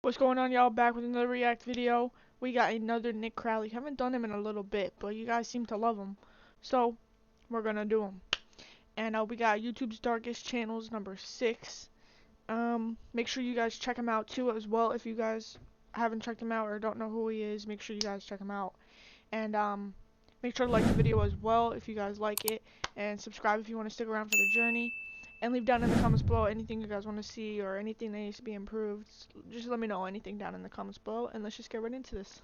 What's going on, y'all? Back with another react video. We got another Nick Crowley. Haven't done him in a little bit, but you guys seem to love him, so we're gonna do him. And we got YouTube's Darkest Channels #6. Make sure you guys check him out too as well. If you guys haven't checked him out or don't know who he is, make sure you guys check him out. And make sure to like the video as well if you guys like it, and subscribe if you want to stick around for the journey. And leave down in the comments below anything you guys want to see or anything that needs to be improved. Just let me know anything down in the comments below, and let's just get right into this.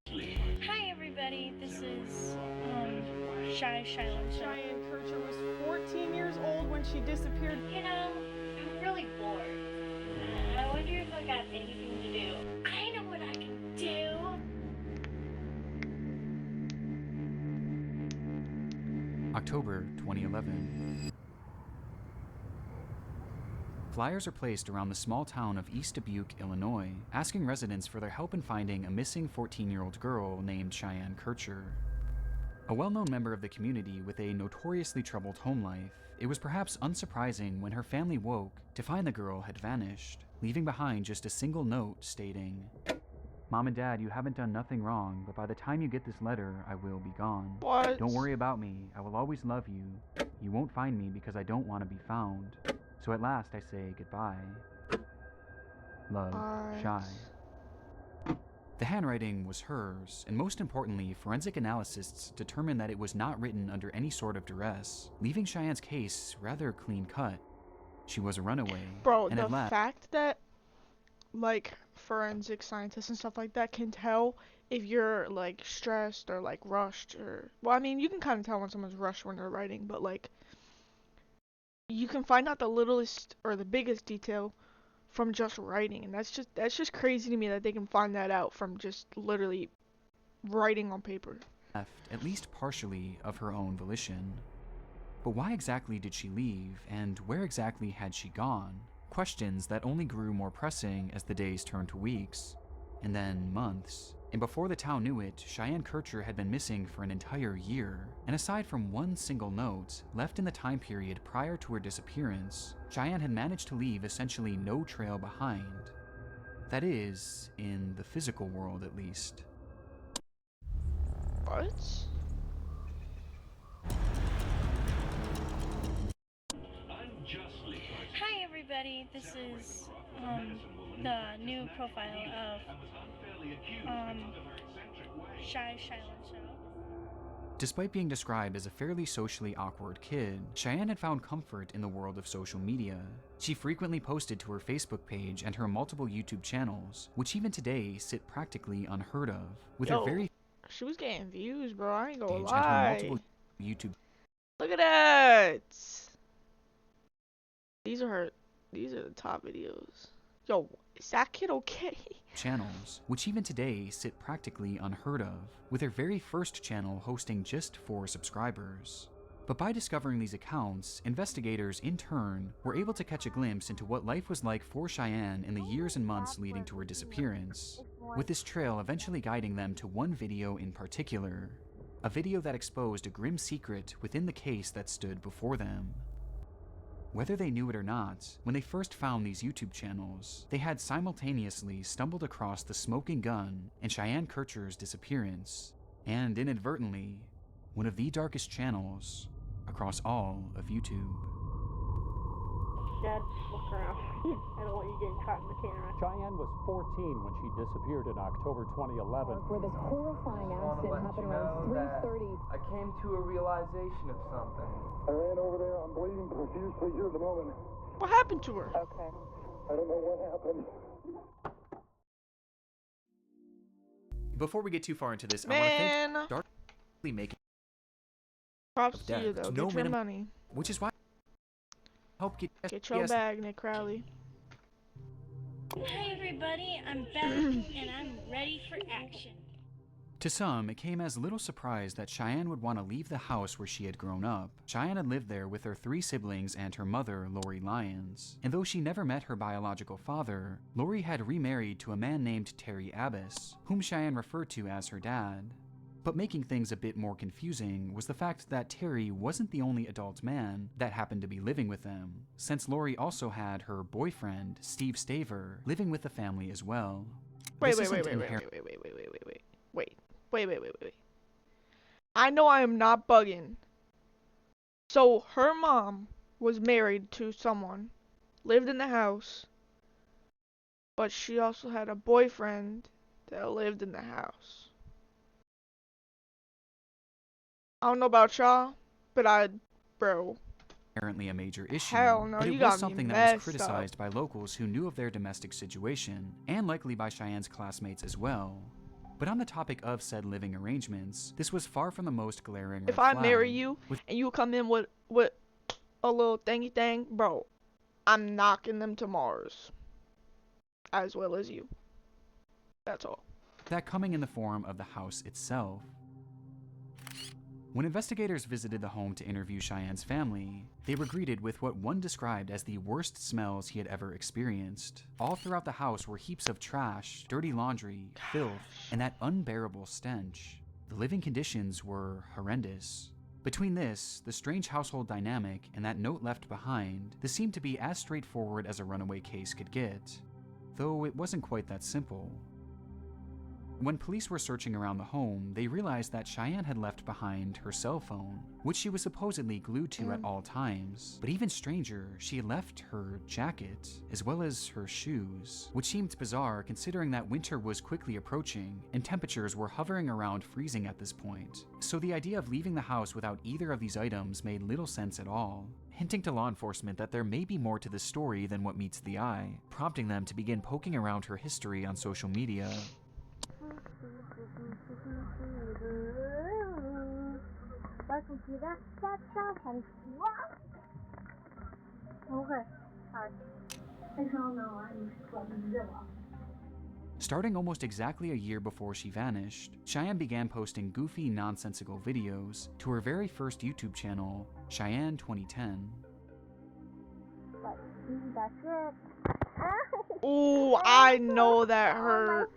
Hi everybody, this is Cheyenne. Cheyenne Kircher was 14 years old when she disappeared. You know, I'm really bored. I wonder if I got anything to do. I know what I can do. October 2011. Flyers are placed around the small town of East Dubuque, Illinois, asking residents for their help in finding a missing 14-year-old girl named Cheyenne Kircher. A well-known member of the community with a notoriously troubled home life, it was perhaps unsurprising when her family woke to find the girl had vanished, leaving behind just a single note stating, "Mom and Dad, you haven't done nothing wrong, but by the time you get this letter, I will be gone. What? Don't worry about me, I will always love you. You won't find me because I don't want to be found. So at last I say goodbye. Love, Shy." The handwriting was hers, and most importantly, forensic analysts determined that it was not written under any sort of duress, leaving Cheyenne's case rather clean-cut. She was a runaway, Bro, and the had left. fact that, like, forensic scientists and stuff like that can tell if you're, like, stressed or, like, rushed or... Well, I mean, you can kind of tell when someone's rushed when they're writing, but, like, you can find out the littlest or the biggest detail from just writing, and that's just crazy to me that they can find that out from just literally writing on paper. Left, at least partially, of her own volition. But why exactly did she leave, and where exactly had she gone? Questions that only grew more pressing as the days turned to weeks, and then months. And before the town knew it, Cheyenne Kircher had been missing for an entire year. And aside from one single note, left in the time period prior to her disappearance, Cheyenne had managed to leave essentially no trail behind. That is, in the physical world at least. What? Hi everybody, this is the new profile of Cheyenne. Despite being described as a fairly socially awkward kid, Cheyenne had found comfort in the world of social media. She frequently posted to her Facebook page and her multiple YouTube channels, which even today sit practically unheard of, with her very She was getting views, bro. I ain't gonna page and her lie. multiple YouTube Look at that. These are the top videos. Yo, is that kid okay? channels, which even today sit practically unheard of, with her very first channel hosting just 4 subscribers. But by discovering these accounts, investigators in turn were able to catch a glimpse into what life was like for Cheyenne in the years and months leading to her disappearance, with this trail eventually guiding them to one video in particular, a video that exposed a grim secret within the case that stood before them. Whether they knew it or not, when they first found these YouTube channels, they had simultaneously stumbled across the smoking gun and Cheyenne Kircher's disappearance, and inadvertently, one of the darkest channels across all of YouTube. Dad, look around. I don't want you getting caught in the camera. Cheyenne was 14 when she disappeared in October 2011. Where this horrifying accident happened around 3:30. I came to a realization of something. I ran over there. I'm bleeding profusely here at the moment. What happened to her? Okay. I don't know what happened. Before we get too far into this, I Man, want to thank Darkly making props of to you death though. to no Get your minimum- money. which is why I help get Get your bag, Nick Crowley. Hi everybody, I'm back and I'm ready for action. To some, it came as little surprise that Cheyenne would want to leave the house where she had grown up. Cheyenne had lived there with her 3 siblings and her mother, Lori Lyons. And though she never met her biological father, Lori had remarried to a man named Terry Abbas, whom Cheyenne referred to as her dad. But making things a bit more confusing was the fact that Terry wasn't the only adult man that happened to be living with them, since Lori also had her boyfriend, Steve Staver, living with the family as well. Wait. I know I am not bugging. So her mom was married to someone, lived in the house, but she also had a boyfriend that lived in the house. I don't know about y'all, but bro. Apparently a major issue, Hell no, but it you was got me something that messed was criticized by locals who knew of their domestic situation, and likely by Cheyenne's classmates as well. But on the topic of said living arrangements, this was far from the most glaring red If I flag, marry you and you come in with a little thingy thing, bro, I'm knocking them to Mars. As well as you. That's all. that coming in the form of the house itself. When investigators visited the home to interview Cheyenne's family, they were greeted with what one described as the worst smells he had ever experienced. All throughout the house were heaps of trash, dirty laundry, filth, and that unbearable stench. The living conditions were horrendous. Between this, the strange household dynamic, and that note left behind, this seemed to be as straightforward as a runaway case could get. Though it wasn't quite that simple. When police were searching around the home, they realized that Cheyenne had left behind her cell phone, which she was supposedly glued to at all times. But even stranger, she had left her jacket, as well as her shoes, which seemed bizarre considering that winter was quickly approaching and temperatures were hovering around freezing at this point. So the idea of leaving the house without either of these items made little sense at all, hinting to law enforcement that there may be more to this story than what meets the eye, prompting them to begin poking around her history on social media. Starting almost exactly a year before she vanished, Cheyenne began posting goofy, nonsensical videos to her very first YouTube channel, Cheyenne 2010. Ooh, I know that hurt.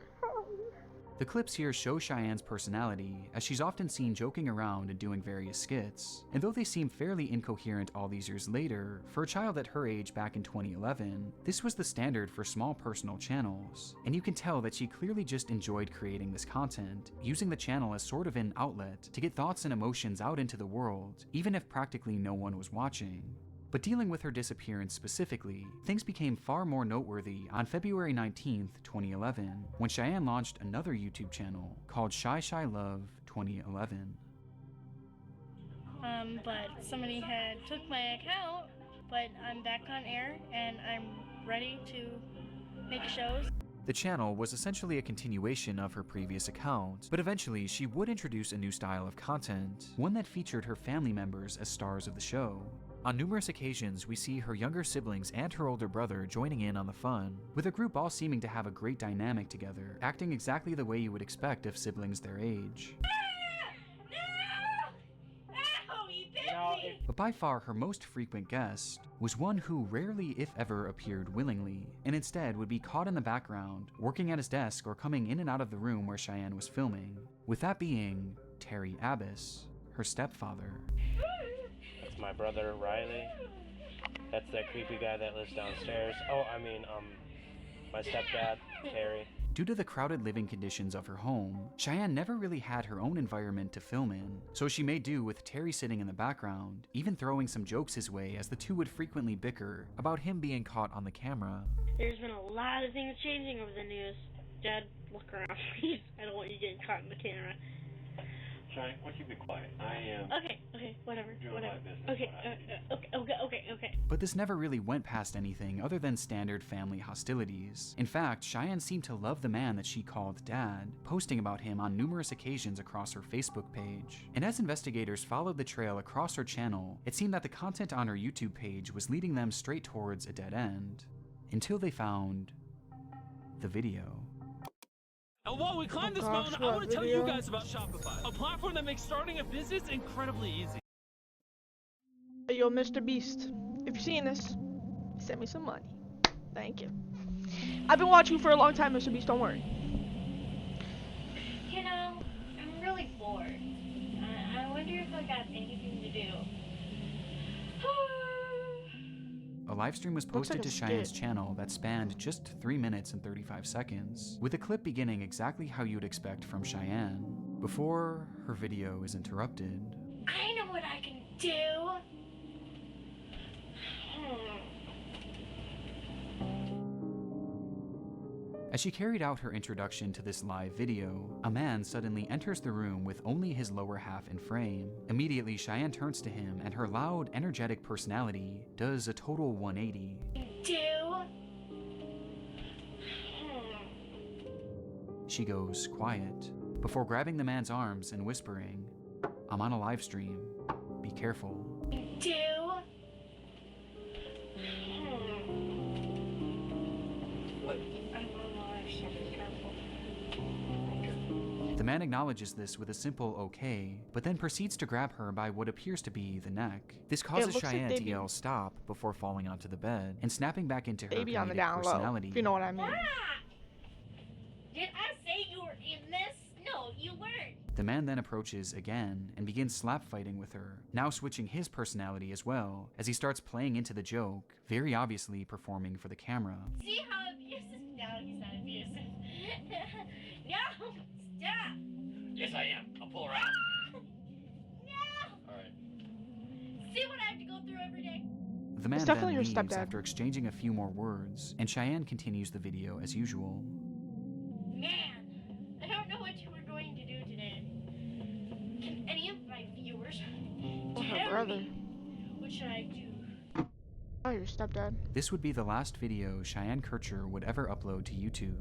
The clips here show Cheyenne's personality, as she's often seen joking around and doing various skits. And though they seem fairly incoherent all these years later, for a child at her age back in 2011, this was the standard for small personal channels. And you can tell that she clearly just enjoyed creating this content, using the channel as sort of an outlet to get thoughts and emotions out into the world, even if practically no one was watching. But dealing with her disappearance specifically, things became far more noteworthy on February 19th, 2011, when Cheyenne launched another YouTube channel called Shy Love 2011. But somebody had took my account, but I'm back on air and I'm ready to make shows. The channel was essentially a continuation of her previous account, but eventually she would introduce a new style of content, one that featured her family members as stars of the show. On numerous occasions, we see her younger siblings and her older brother joining in on the fun, with the group all seeming to have a great dynamic together, acting exactly the way you would expect of siblings their age. But by far her most frequent guest was one who rarely if ever appeared willingly, and instead would be caught in the background, working at his desk or coming in and out of the room where Cheyenne was filming, with that being Terry Abbas, her stepfather. That's my brother Riley. That's that creepy guy that lives downstairs. My stepdad, Terry. Due to the crowded living conditions of her home, Cheyenne never really had her own environment to film in, so she made do with Terry sitting in the background, even throwing some jokes his way as the two would frequently bicker about him being caught on the camera. There's been a lot of things changing over the news. Dad, look around, please. I don't want you getting caught in the camera. Shine, why don't you be quiet? I am. Okay, whatever. Doing my business. Okay. But this never really went past anything other than standard family hostilities. In fact, Cheyenne seemed to love the man that she called Dad, posting about him on numerous occasions across her Facebook page. And as investigators followed the trail across her channel, it seemed that the content on her YouTube page was leading them straight towards a dead end. Until they found the video. And while we climb this mountain, I want to tell you guys about Shopify, a platform that makes starting a business incredibly easy. Hey, yo, Mr. Beast, if you're seeing this, send me some money. Thank you. I've been watching you for a long time, Mr. Beast, don't worry. You know, I'm really bored. haven't got anything to do. A live stream was Looks posted like to a Cheyenne's skit. channel that spanned just 3 minutes and 35 seconds, with a clip beginning exactly how you'd expect from Cheyenne, before her video is interrupted. I know what I can do. As she carried out her introduction to this live video, a man suddenly enters the room with only his lower half in frame. Immediately, Cheyenne turns to him, and her loud, energetic personality does a total 180. She goes quiet, before grabbing the man's arms and whispering, "I'm on a live stream. Be careful." The man acknowledges this with a simple okay, but then proceeds to grab her by what appears to be the neck. This causes looks like Cheyenne they to be- yell stop before falling onto the bed and snapping back into her Baby on the comedic down low, personality. if you know what I mean. Did I say you were in this? No, you weren't. The man then approaches again and begins slap fighting with her, now switching his personality as well, as he starts playing into the joke, very obviously performing for the camera. See how abusive? No, he's not abusive. No, stop. Yes, I am. I'll pull her out. No. All right. See what I have to go through every day? The man It's then definitely your leaves stepdad. after exchanging a few more words, and Cheyenne continues the video as usual. Man, I don't know what you were going to do today. Can any of my viewers Or her tell brother. me what should I do? Oh, your stepdad. This would be the last video Cheyenne Kircher would ever upload to YouTube,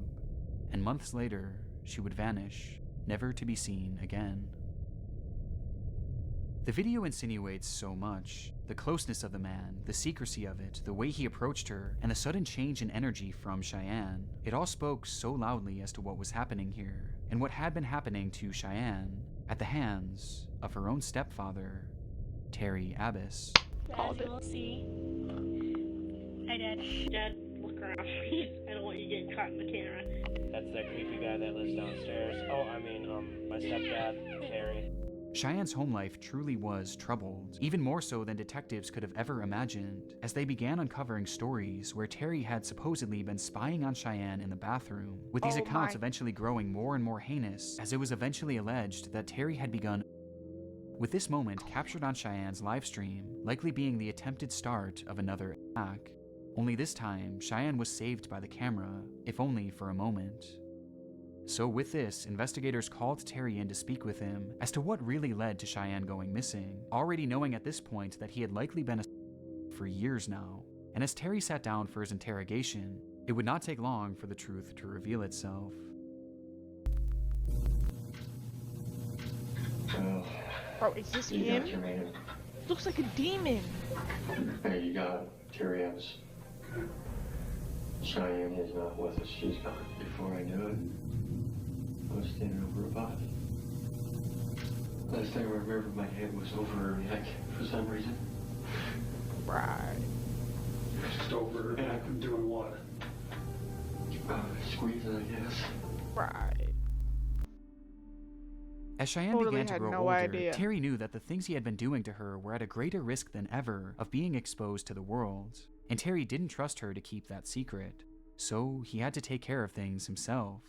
and months later, she would vanish, never to be seen again. The video insinuates so much: the closeness of the man, the secrecy of it, the way he approached her, and the sudden change in energy from Cheyenne. It all spoke so loudly as to what was happening here, and what had been happening to Cheyenne at the hands of her own stepfather, Terry Abbas. As you will see, I did. Dad, look around, please. I don't want you getting caught in the camera. That's that creepy guy that lives downstairs. Oh, I mean, my stepdad, Terry. Cheyenne's home life truly was troubled, even more so than detectives could have ever imagined, as they began uncovering stories where Terry had supposedly been spying on Cheyenne in the bathroom, with these Oh accounts my. eventually growing more and more heinous, as it was eventually alleged that Terry had begun with this moment captured on Cheyenne's live stream, likely being the attempted start of another attack. Only this time, Cheyenne was saved by the camera, if only for a moment. So with this, investigators called Terry in to speak with him as to what really led to Cheyenne going missing, already knowing at this point that he had likely been for years now. And as Terry sat down for his interrogation, it would not take long for the truth to reveal itself. Well, Bro, is this you him? got your man. Looks like a demon. Hey, you got Terry Abbas. Cheyenne is not with us. She's gone. Before I knew it, I was standing over her body. Last thing I remember, my hand was over her neck for some reason. Right. Just over her neck. I'm doing what? Squeezing, I guess. Right. As Cheyenne Totally began to had grow no older, idea. Terry knew that the things he had been doing to her were at a greater risk than ever of being exposed to the world, and Terry didn't trust her to keep that secret, so he had to take care of things himself.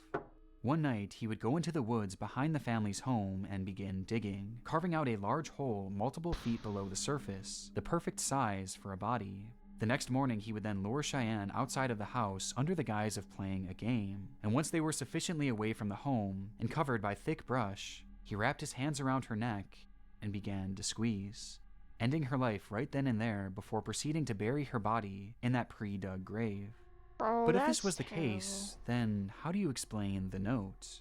One night, he would go into the woods behind the family's home and begin digging, carving out a large hole multiple feet below the surface, the perfect size for a body. The next morning, he would then lure Cheyenne outside of the house under the guise of playing a game, and once they were sufficiently away from the home and covered by thick brush, he wrapped his hands around her neck and began to squeeze, ending her life right then and there before proceeding to bury her body in that pre-dug grave. Bro, But if that's this was the case, then how do you explain the note?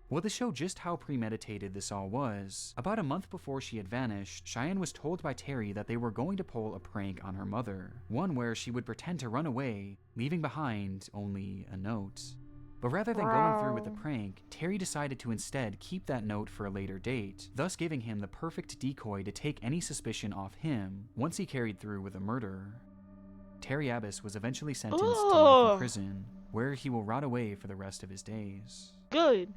Well, to show just how premeditated this all was, about a month before she had vanished, Cheyenne was told by Terry that they were going to pull a prank on her mother, one where she would pretend to run away, leaving behind only a note. But rather than going through with the Bro. prank, Terry decided to instead keep that note for a later date, thus giving him the perfect decoy to take any suspicion off him once he carried through with a murder. Terry Abbas was eventually sentenced to life in Ugh. prison, where he will rot away for the rest of his days. Good.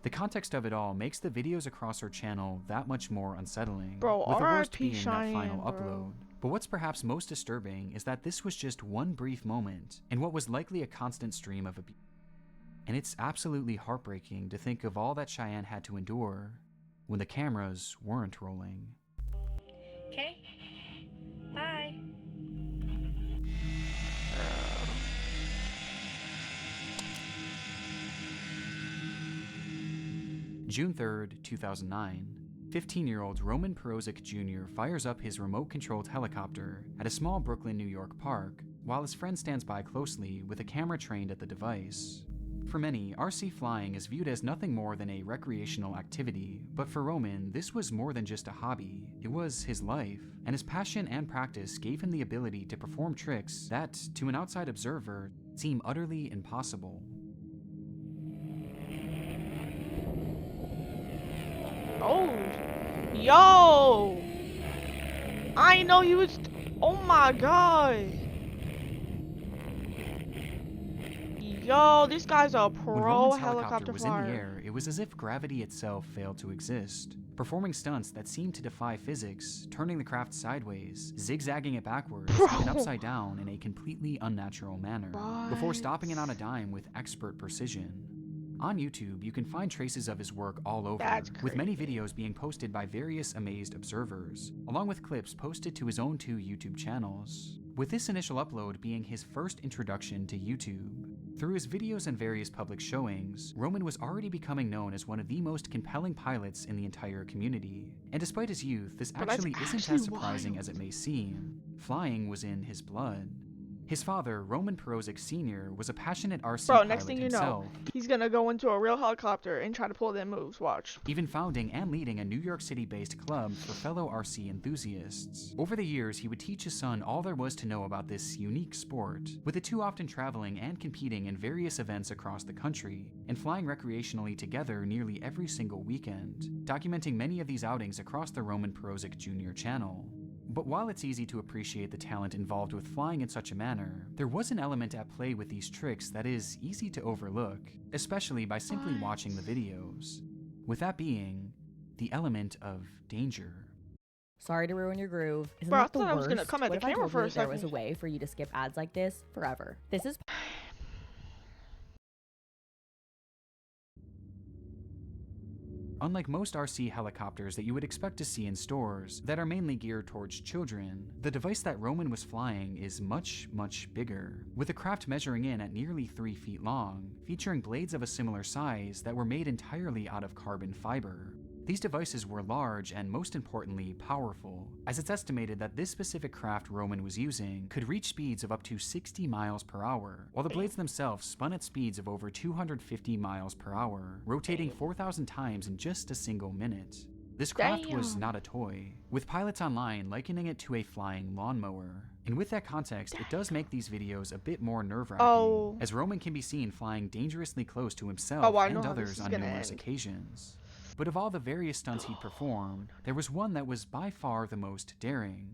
The context of it all makes the videos across her channel that much more unsettling, Bro, with the worst R.I.P. being that Cheyenne, final bro. upload. But what's perhaps most disturbing is that this was just one brief moment in what was likely a constant stream of abuse. And it's absolutely heartbreaking to think of all that Cheyenne had to endure when the cameras weren't rolling. Okay. Bye. June 3rd, 2009. 15-year-old Roman Perozic Jr. fires up his remote-controlled helicopter at a small Brooklyn, New York park, while his friend stands by closely with a camera trained at the device. For many, RC flying is viewed as nothing more than a recreational activity, but for Roman, this was more than just a hobby. It was his life, and his passion and practice gave him the ability to perform tricks that, to an outside observer, seem utterly impossible. Oh, yo! I didn't know he was. Oh my god! Yo, this guy's a When pro Roman's helicopter was in flyer. the air, it was as if gravity itself failed to exist, performing stunts that seemed to defy physics, turning the craft sideways, zigzagging it backwards, and upside down in a completely unnatural manner, before stopping it on a dime with expert precision. On YouTube, you can find traces of his work all over, with many videos being posted by various amazed observers, along with clips posted to his own 2 YouTube channels, with this initial upload being his first introduction to YouTube. Through his videos and various public showings, Roman was already becoming known as one of the most compelling pilots in the entire community. And despite his youth, this actually isn't as surprising as it may seem. Flying was in his blood. His father, Roman Perozic Sr., was a passionate RC pilot next thing you himself. know, he's gonna go into a real helicopter and try to pull them moves, watch. Even founding and leading a New York City-based club for fellow RC enthusiasts. Over the years, he would teach his son all there was to know about this unique sport, with the 2 often traveling and competing in various events across the country, and flying recreationally together nearly every single weekend, documenting many of these outings across the Roman Perozic Jr. channel. But while it's easy to appreciate the talent involved with flying in such a manner, there was an element at play with these tricks that is easy to overlook, especially by simply watching the videos. With that being, the element of danger. Sorry to ruin your groove. Isn't Bro, I that the thought I was worst? gonna come at What the if I camera told for you a that there was a second? way for you to skip ads like this forever? This is Unlike most RC helicopters that you would expect to see in stores that are mainly geared towards children, the device that Roman was flying is much, much bigger, with the craft measuring in at nearly 3 feet long, featuring blades of a similar size that were made entirely out of carbon fiber. These devices were large and, most importantly, powerful, as it's estimated that this specific craft Roman was using could reach speeds of up to 60 miles per hour, while the blades themselves spun at speeds of over 250 miles per hour, rotating 4,000 times in just a single minute. This craft was not a toy, with pilots online likening it to a flying lawnmower. And with that context, it does make these videos a bit more nerve-wracking, as Roman can be seen flying dangerously close to himself and others on numerous occasions. But of all the various stunts he'd performed, there was one that was by far the most daring.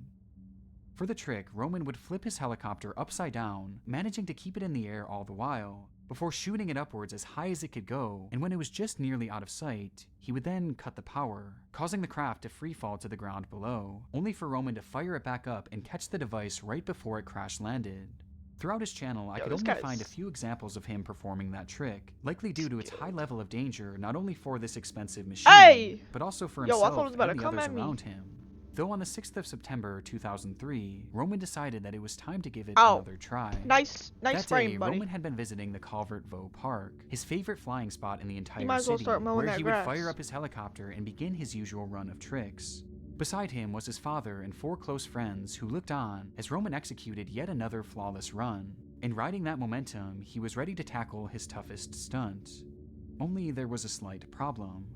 For the trick, Roman would flip his helicopter upside down, managing to keep it in the air all the while, before shooting it upwards as high as it could go, and when it was just nearly out of sight, he would then cut the power, causing the craft to free fall to the ground below, only for Roman to fire it back up and catch the device right before it crash landed. Throughout his channel, I could only find a few examples of him performing that trick, likely due to its high level of danger not only for this expensive machine, but also for himself and the others around him. Though on the 6th of September 2003, Roman decided that it was time to give it another try. Nice that frame, day, buddy. Roman had been visiting the Calvert Vaux Park, his favorite flying spot in the entire might as well city, start mowing where that he grass. would fire up his helicopter and begin his usual run of tricks. Beside him was his father and 4 close friends who looked on as Roman executed yet another flawless run. And riding that momentum, he was ready to tackle his toughest stunt. Only there was a slight problem.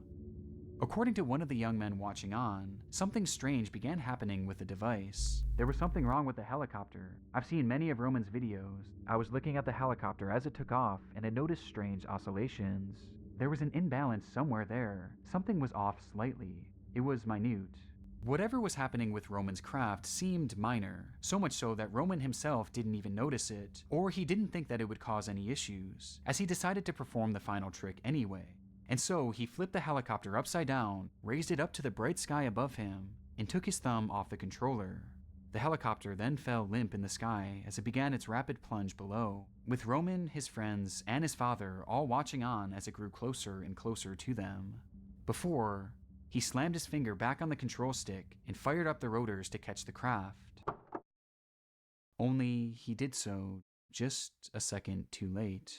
According to one of the young men watching on, something strange began happening with the device. There was something wrong with the helicopter. I've seen many of Roman's videos. I was looking at the helicopter as it took off and had noticed strange oscillations. There was an imbalance somewhere there. Something was off slightly. It was minute. Whatever was happening with Roman's craft seemed minor, so much so that Roman himself didn't even notice it, or he didn't think that it would cause any issues, as he decided to perform the final trick anyway. And so he flipped the helicopter upside down, raised it up to the bright sky above him, and took his thumb off the controller. The helicopter then fell limp in the sky as it began its rapid plunge below, with Roman, his friends, and his father all watching on as it grew closer and closer to them. Before, he slammed his finger back on the control stick and fired up the rotors to catch the craft. Only he did so just a second too late.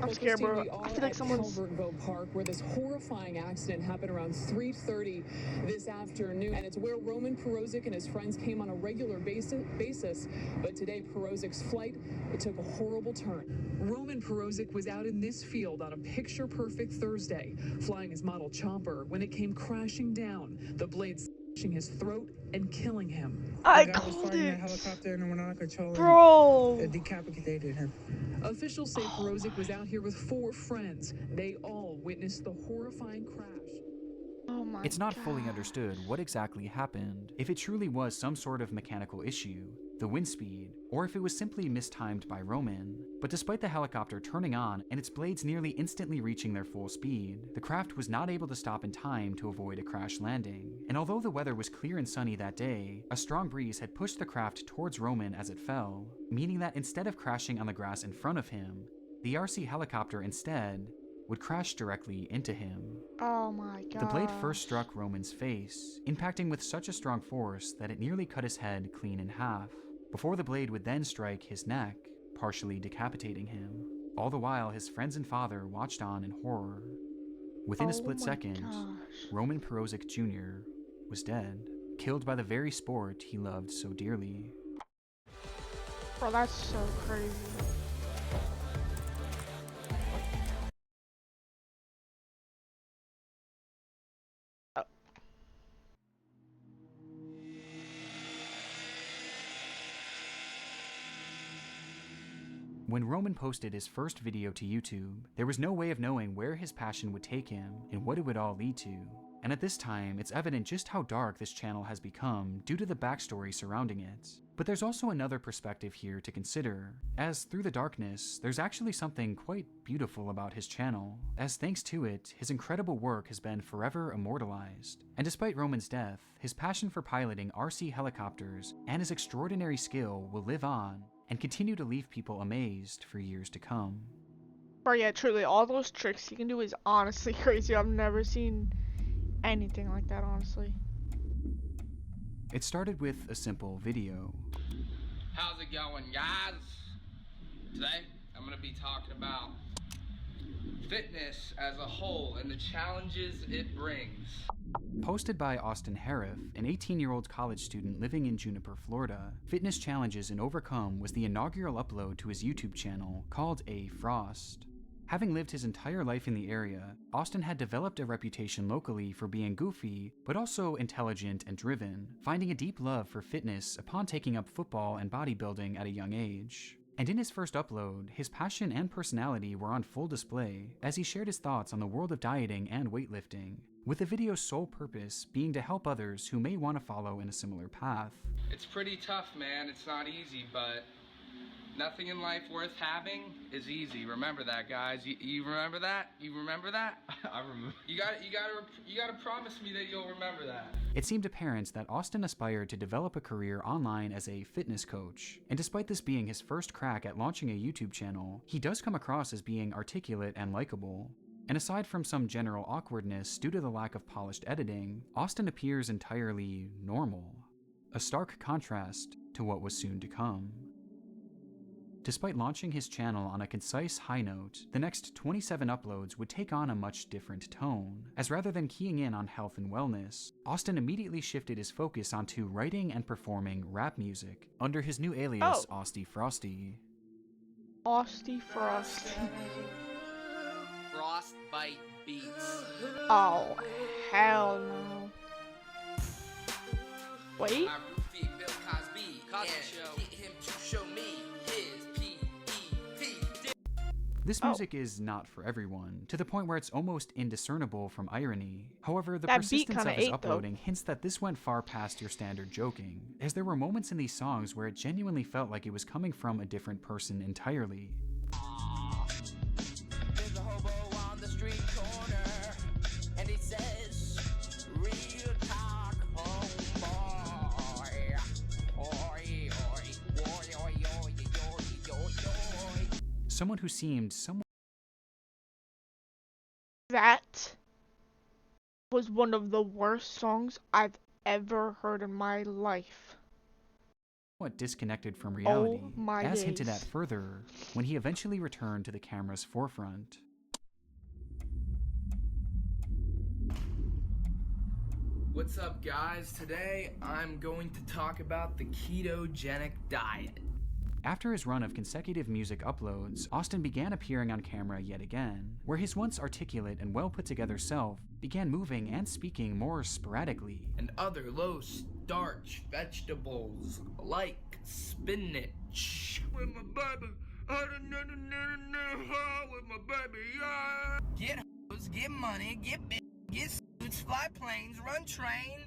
I'm scared, bro. I feel like someone's... Calvertville Park, where this horrifying accident happened around 3:30 this afternoon. And it's where Roman Perozic and his friends came on a regular basis. But today, Perozic's flight, it took a horrible turn. Roman Perozic was out in this field on a picture-perfect Thursday, flying his model chopper when it came crashing down, the blades slashing his throat and killing him. I called it. Helicopter and we're not controlling. Bro. It decapitated him. Officials say Perozic was out here with 4 friends. They all witnessed the horrifying crash. Oh my It's not God. fully understood what exactly happened, if it truly was some sort of mechanical issue, the wind speed, or if it was simply mistimed by Roman. But despite the helicopter turning on and its blades nearly instantly reaching their full speed, the craft was not able to stop in time to avoid a crash landing. And although the weather was clear and sunny that day, a strong breeze had pushed the craft towards Roman as it fell, meaning that instead of crashing on the grass in front of him, the RC helicopter instead would crash directly into him. Oh my God. The blade first struck Roman's face, impacting with such a strong force that it nearly cut his head clean in half, before the blade would then strike his neck, partially decapitating him. All the while, his friends and father watched on in horror. Within a split second, Roman Perozic Jr. was dead, killed by the very sport he loved so dearly. Bro, that's so crazy. When Roman posted his first video to YouTube, there was no way of knowing where his passion would take him and what it would all lead to. And at this time, it's evident just how dark this channel has become due to the backstory surrounding it. But there's also another perspective here to consider, as through the darkness, there's actually something quite beautiful about his channel, as thanks to it, his incredible work has been forever immortalized. And despite Roman's death, his passion for piloting RC helicopters and his extraordinary skill will live on and continue to leave people amazed for years to come. Bro, yeah, truly, all those tricks he can do is honestly crazy. I've never seen anything like that, honestly. It started with a simple video. How's it going, guys? Today, I'm gonna be talking about fitness as a whole and the challenges it brings. Posted by Austin Harriff, an 18-year-old college student living in Juniper, Florida, Fitness Challenges and Overcome was the inaugural upload to his YouTube channel called A Frost. Having lived his entire life in the area, Austin had developed a reputation locally for being goofy, but also intelligent and driven, finding a deep love for fitness upon taking up football and bodybuilding at a young age. And in his first upload, his passion and personality were on full display as he shared his thoughts on the world of dieting and weightlifting, with the video's sole purpose being to help others who may want to follow in a similar path. It's pretty tough, man. It's not easy, but nothing in life worth having is easy. Remember that, guys. You remember that? You remember that? I remember. You gotta promise me that you'll remember that. It seemed apparent that Austin aspired to develop a career online as a fitness coach, and despite this being his first crack at launching a YouTube channel, he does come across as being articulate and likable. And aside from some general awkwardness due to the lack of polished editing, Austin appears entirely normal, a stark contrast to what was soon to come. Despite launching his channel on a concise high note, the next 27 uploads would take on a much different tone, as rather than keying in on health and wellness, Austin immediately shifted his focus onto writing and performing rap music under his new alias, Austy Frosty. Austy Frosty. Frostbite Beats. Oh, hell no. Wait. I roofie Bill Cosby. Cosby Show. Get him to show me his P.E.P. This music is not for everyone, to the point where it's almost indiscernible from irony. However, the That beat persistence of kinda his ate, uploading hints that this went far past your standard joking, as there were moments in these songs where it genuinely felt like it was coming from a different person entirely. someone who seemed somewhat. That was one of the worst songs I've ever heard in my life. Disconnected from reality, Oh my as hinted days. at further when he eventually returned to the camera's forefront. What's up, guys? Today I'm going to talk about the ketogenic diet. After his run of consecutive music uploads, Austin began appearing on camera yet again, where his once articulate and well put together self began moving and speaking more sporadically. And other low-starch vegetables like spinach. With my baby, with my baby, yeah. Get hoes, get money, get bitch, get suits, fly planes, run train.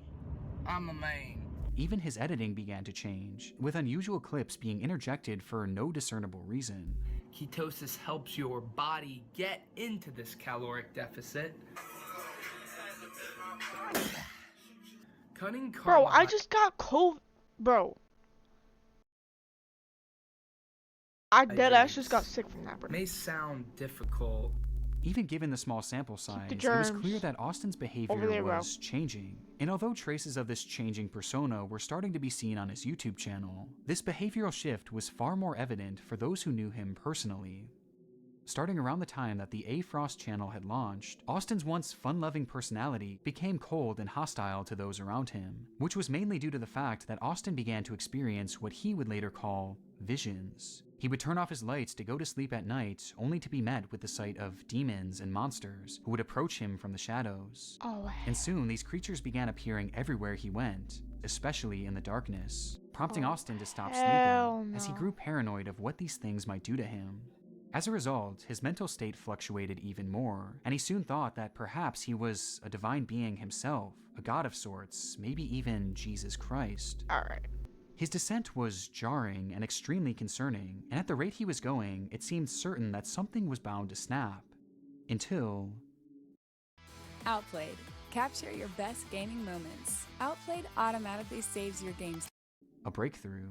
I'm a man. Even his editing began to change, with unusual clips being interjected for no discernible reason. Ketosis helps your body get into this caloric deficit. Cutting carbohydrates. Bro, I just got COVID. Bro. I deadass just got sick from that, bro. May sound difficult. Even given the small sample size, it germs was clear that Austin's behavior there, was changing. And although traces of this changing persona were starting to be seen on his YouTube channel, this behavioral shift was far more evident for those who knew him personally. Starting around the time that the A Frost channel had launched, Austin's once fun-loving personality became cold and hostile to those around him, which was mainly due to the fact that Austin began to experience what he would later call visions. He would turn off his lights to go to sleep at night, only to be met with the sight of demons and monsters who would approach him from the shadows. And soon these creatures began appearing everywhere he went, especially in the darkness, prompting Austin to stop sleeping as he grew paranoid of what these things might do to him. As a result, his mental state fluctuated even more, and he soon thought that perhaps he was a divine being himself, a god of sorts, maybe even Jesus Christ. Alright. His descent was jarring and extremely concerning, and at the rate he was going, it seemed certain that something was bound to snap. Until... Outplayed. Capture your best gaming moments. Outplayed automatically saves your games. a breakthrough.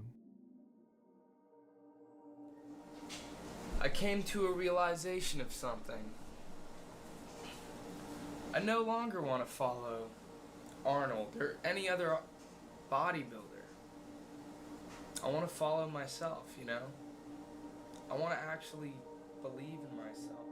I came to a realization of something. I no longer want to follow Arnold or any other bodybuilder. I want to follow myself, you know? I want to actually believe in myself.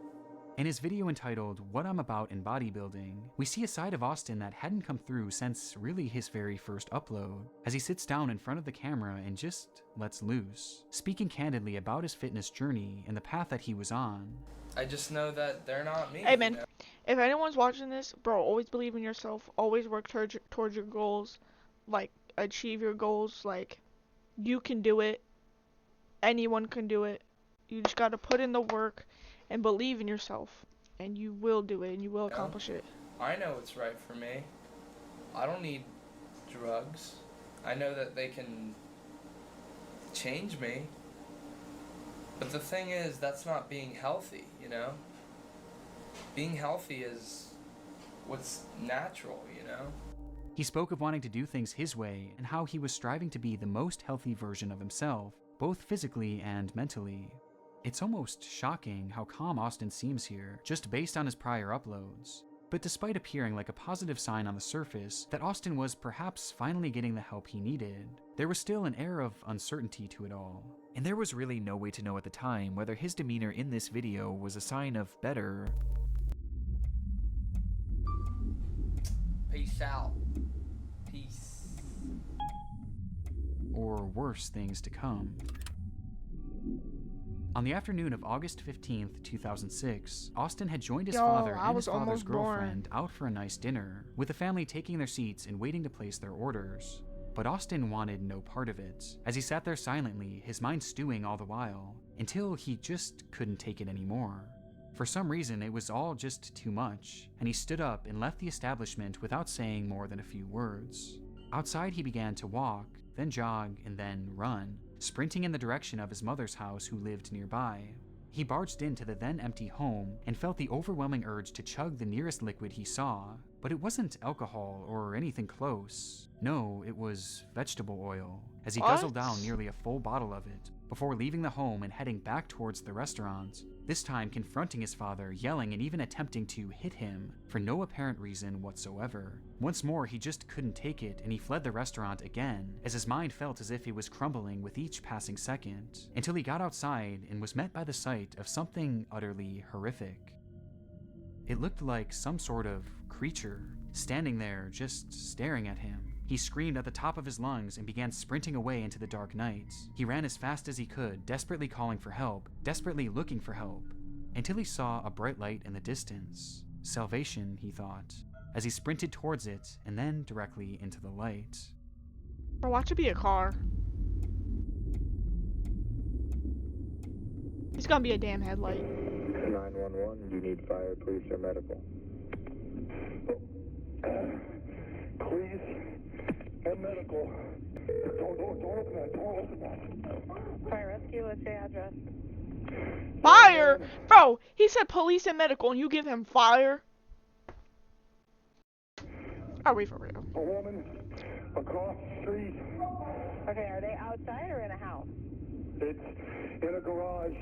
In his video entitled, What I'm About in Bodybuilding, we see a side of Austin that hadn't come through since really his very first upload, as he sits down in front of the camera and just lets loose, speaking candidly about his fitness journey and the path that he was on. I just know that they're not me. Hey man, you know? if anyone's watching this, bro, always believe in yourself, always work towards your goals, like, achieve your goals, like, you can do it, anyone can do it, you just gotta put in the work and believe in yourself, and you will do it, and you will accomplish it. I know what's right for me. I don't need drugs. I know that they can change me. But the thing is, that's not being healthy, you know? Being healthy is what's natural, you know? He spoke of wanting to do things his way and how he was striving to be the most healthy version of himself, both physically and mentally. It's almost shocking how calm Austin seems here, just based on his prior uploads. But despite appearing like a positive sign on the surface that Austin was perhaps finally getting the help he needed, there was still an air of uncertainty to it all. And there was really no way to know at the time whether his demeanor in this video was a sign of better Peace out. Peace. or worse things to come. On the afternoon of August 15th, 2006, Austin had joined his father and his father's girlfriend out for a nice dinner, with the family taking their seats and waiting to place their orders. But Austin wanted no part of it, as he sat there silently, his mind stewing all the while, until he just couldn't take it anymore. For some reason, it was all just too much, and he stood up and left the establishment without saying more than a few words. Outside, he began to walk, then jog, and then run, sprinting in the direction of his mother's house who lived nearby. He barged into the then empty home and felt the overwhelming urge to chug the nearest liquid he saw, but it wasn't alcohol or anything close. No, it was vegetable oil, as he guzzled down nearly a full bottle of it, before leaving the home and heading back towards the restaurant, this time confronting his father, yelling and even attempting to hit him for no apparent reason whatsoever. Once more, he just couldn't take it, and he fled the restaurant again, as his mind felt as if he was crumbling with each passing second, until he got outside and was met by the sight of something utterly horrific. It looked like some sort of creature, standing there just staring at him. He screamed at the top of his lungs and began sprinting away into the dark night. He ran as fast as he could, desperately calling for help, desperately looking for help, until he saw a bright light in the distance. Salvation, he thought, as he sprinted towards it and then directly into the light. Bro, watch it be a car. It's gonna be a damn headlight. 911, you need fire, police, or medical? Please, and medical. Don't open that, don't open that. Fire rescue, what's your address? Fire! Bro, he said police and medical and you give him fire? Are we for real? A woman across the street. Okay, are they outside or in a house? It's in a garage.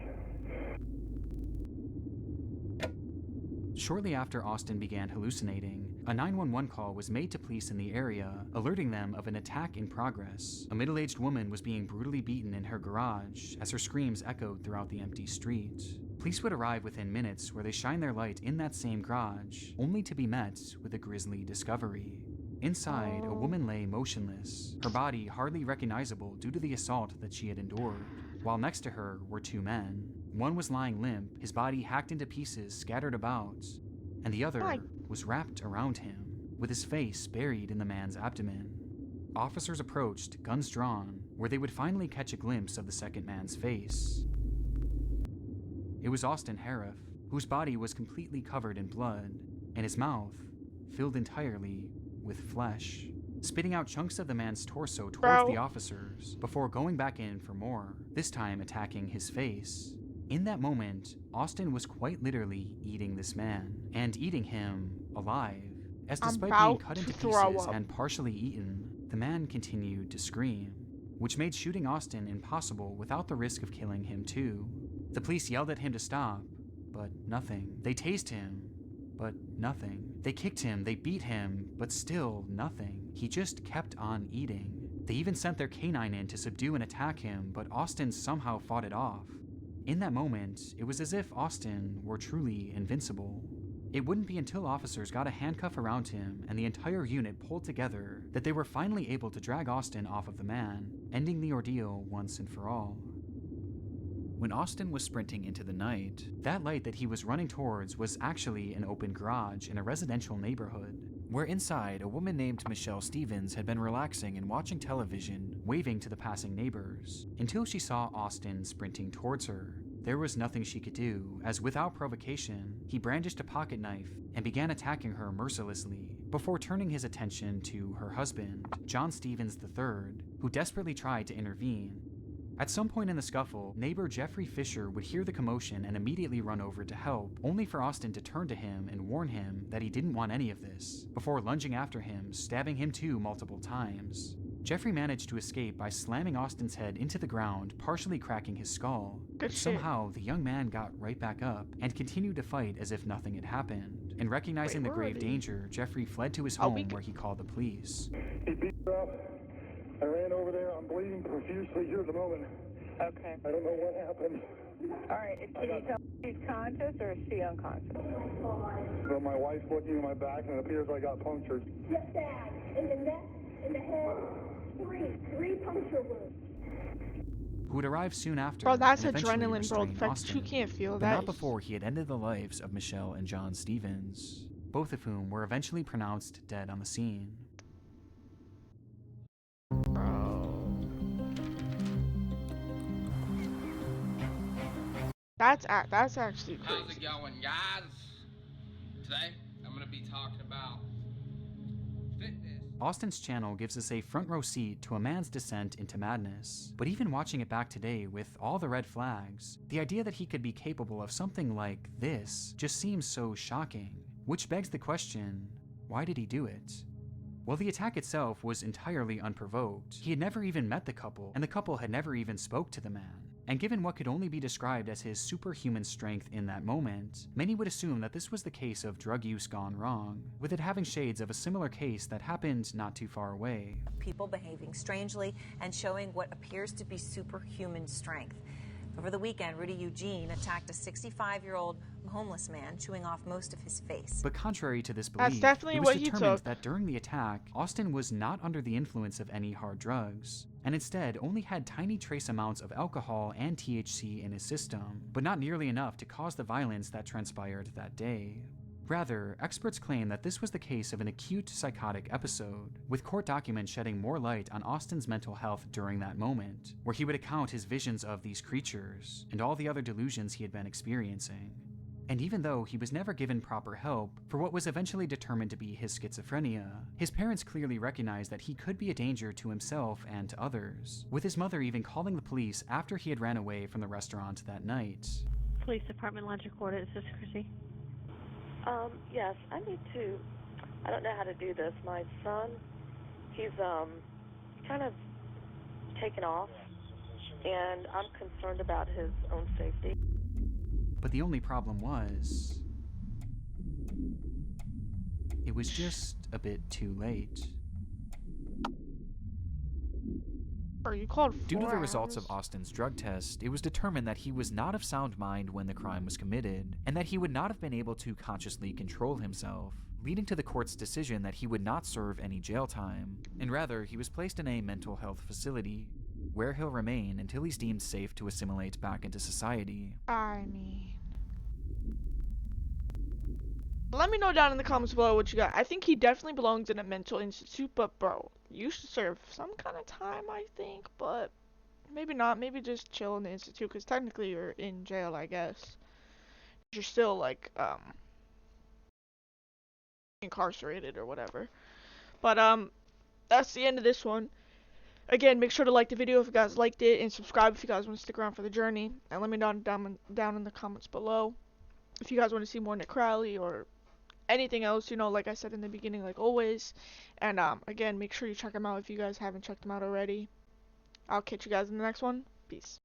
Shortly after Austin began hallucinating, a 911 call was made to police in the area, alerting them of an attack in progress. A middle-aged woman was being brutally beaten in her garage as her screams echoed throughout the empty street. Police would arrive within minutes, where they shine their light in that same garage, only to be met with a grisly discovery. Inside, a woman lay motionless, her body hardly recognizable due to the assault that she had endured, while next to her were two men. One was lying limp, his body hacked into pieces scattered about, and the other was wrapped around him, with his face buried in the man's abdomen. Officers approached, guns drawn, where they would finally catch a glimpse of the second man's face. It was Austin Harif, whose body was completely covered in blood, and his mouth filled entirely with flesh, spitting out chunks of the man's torso towards the officers before going back in for more, this time attacking his face. In that moment, Austin was quite literally eating this man, and eating him alive, as despite being cut into pieces and partially eaten, the man continued to scream, which made shooting Austin impossible without the risk of killing him too. The police yelled at him to stop, but nothing. They tased him, but nothing. They kicked him, they beat him, but still nothing. He just kept on eating. They even sent their canine in to subdue and attack him, but Austin somehow fought it off. In that moment, it was as if Austin were truly invincible. It wouldn't be until officers got a handcuff around him and the entire unit pulled together that they were finally able to drag Austin off of the man, ending the ordeal once and for all. When Austin was sprinting into the night, that light that he was running towards was actually an open garage in a residential neighborhood, where inside a woman named Michelle Stevens had been relaxing and watching television, waving to the passing neighbors, until she saw Austin sprinting towards her. There was nothing she could do, as without provocation, he brandished a pocket knife and began attacking her mercilessly, before turning his attention to her husband, John Stevens III, who desperately tried to intervene. At some point in the scuffle, neighbor Jeffrey Fisher would hear the commotion and immediately run over to help, only for Austin to turn to him and warn him that he didn't want any of this, before lunging after him, stabbing him too multiple times. Jeffrey managed to escape by slamming Austin's head into the ground, partially cracking his skull. But somehow, the young man got right back up and continued to fight as if nothing had happened. And recognizing the grave danger, Jeffrey fled to his home where he called the police. He beat her up. I ran over there. I'm bleeding profusely here at the moment. Okay. I don't know what happened. All right, can you tell if she's conscious or is she unconscious? Well, my wife's looking at my back and it appears I got punctured. Just that. In the neck, in the head, three puncture wounds. Who would arrive soon after. Bro, that's and eventually adrenaline, bro. restrain The fact that Austin, you can't feel but that. not before he had ended the lives of Michelle and John Stevens, both of whom were eventually pronounced dead on the scene. That's actually crazy. How's it going, guys? Today, I'm gonna be talking about fitness. Austin's channel gives us a front row seat to a man's descent into madness, but even watching it back today with all the red flags, the idea that he could be capable of something like this just seems so shocking, which begs the question, why did he do it? Well, the attack itself was entirely unprovoked. He had never even met the couple, and the couple had never even spoke to the man. And given what could only be described as his superhuman strength in that moment, many would assume that this was the case of drug use gone wrong, with it having shades of a similar case that happened not too far away. People behaving strangely and showing what appears to be superhuman strength. Over the weekend, Rudy Eugene attacked a 65-year-old homeless man, chewing off most of his face. But contrary to this belief, That's definitely it was what he determined took. that during the attack, Austin was not under the influence of any hard drugs, and instead only had tiny trace amounts of alcohol and THC in his system, but not nearly enough to cause the violence that transpired that day. Rather, experts claim that this was the case of an acute psychotic episode, with court documents shedding more light on Austin's mental health during that moment, where he would account his visions of these creatures and all the other delusions he had been experiencing. And even though he was never given proper help for what was eventually determined to be his schizophrenia, his parents clearly recognized that he could be a danger to himself and to others, with his mother even calling the police after he had ran away from the restaurant that night. Police Department Launch Recorder, this is Chrissy. Yes, I don't know how to do this. My son, he's kind of taken off, and I'm concerned about his own safety. But the only problem was, it was just a bit too late. Due to the results of Austin's drug test, it was determined that he was not of sound mind when the crime was committed, and that he would not have been able to consciously control himself, leading to the court's decision that he would not serve any jail time, and rather he was placed in a mental health facility, where he'll remain until he's deemed safe to assimilate back into society. I mean, let me know down in the comments below what you got. I think he definitely belongs in a mental institute, but bro, you should serve some kind of time, I think, but maybe not. Maybe just chill in the institute, because technically you're in jail, I guess. You're still, like, incarcerated or whatever. But, that's the end of this one. Again, make sure to like the video if you guys liked it, and subscribe if you guys want to stick around for the journey. And let me know down in the comments below if you guys want to see more Nick Crowley or anything else, you know, like I said in the beginning, like always. And again, make sure you check them out if you guys haven't checked them out already. I'll catch you guys in the next one. Peace.